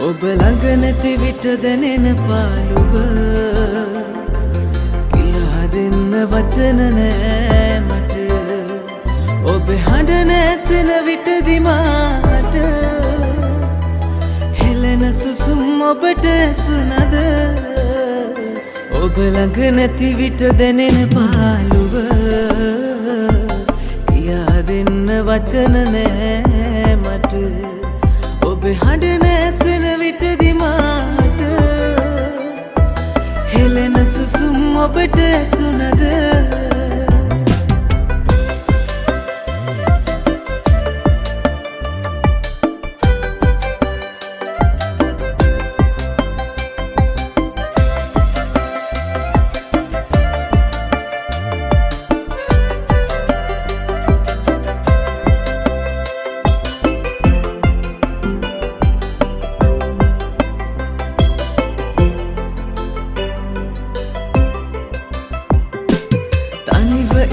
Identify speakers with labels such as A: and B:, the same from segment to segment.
A: ඔබ ළඟ නැති විට දැනෙන පාළුව කියා දෙන්න වචන නෑ මට ඔබ හඬ නැසෙන විටදි මාට හෙළෙන සුසුම් ඔබට ඇසුණද ඔබ ළඟ නැති විට දැනෙන පාළුව කියා දෙන්න වචන නෑ මට ඔබ හඬ නැසෙන විටදි මාට හෙළෙන සුසුම් ඔබට ඇසුණද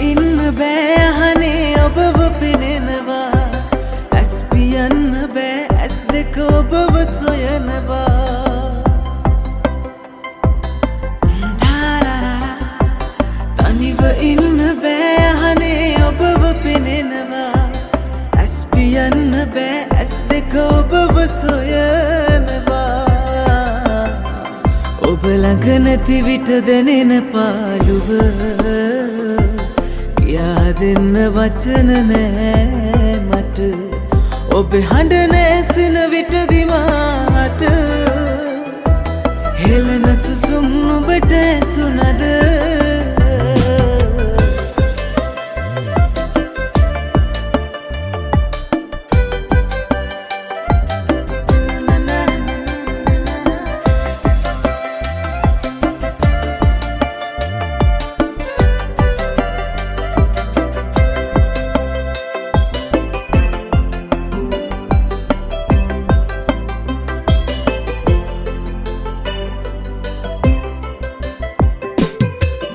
A: ඉන්න බෑ අහනේ ඔබව පෙනෙනවා ඇස් පියන්න බෑ ඇස් දෙක ඔබව සොයනවා තනිව ඉන්න බෑ අහනේ ඔබව පෙනෙනවා ඇස් පියන්න බෑ ඇස් දෙක ඔබව සොයනවා ඔබ ළඟ නැති විට දැනෙන පාළුව කියා දෙන්න වචන නෑ මට ඔබ හඬ නැසෙන විටදි මාට හෙළෙන සුසුම් ඔබට ඇසුණද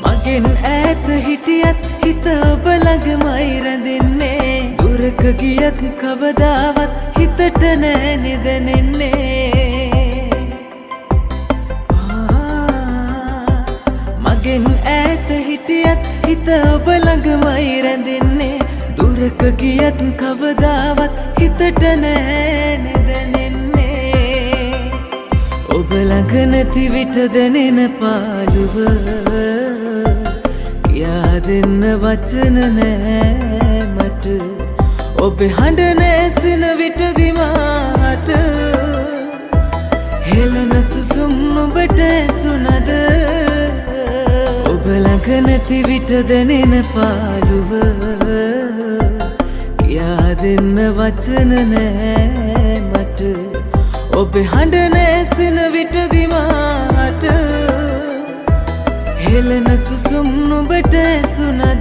A: මගෙන් ඈත හිටියත් හිත ඔබ ළඟමයි රැඳෙන්නේ දුරක ගියත් කවදාවත් හිතට නෑ නිදැනෙන්නේ මගෙන් ඈත හිටියත් හිත ඔබ ළඟමයි රැඳෙන්නේ දුරක ගියත් කවදාවත් හිතට නෑ නිදැනෙන්නේ ඔබ ළඟ නැති විට දැනෙන පාළුව කියා දෙන්න වචන නෑ මට ඔබ හඬ නැසෙන විටදි මාට හෙළෙන සුසුම් ඔබට ඇසුණද ඔබ ළඟ නැති විට දැනෙන පාළුව කියා දෙන්න වචන නෑ මට ඔබ හඬ නැසෙන විටදි මාට හෙළෙන සුසුම් ඔබට ඇසුණද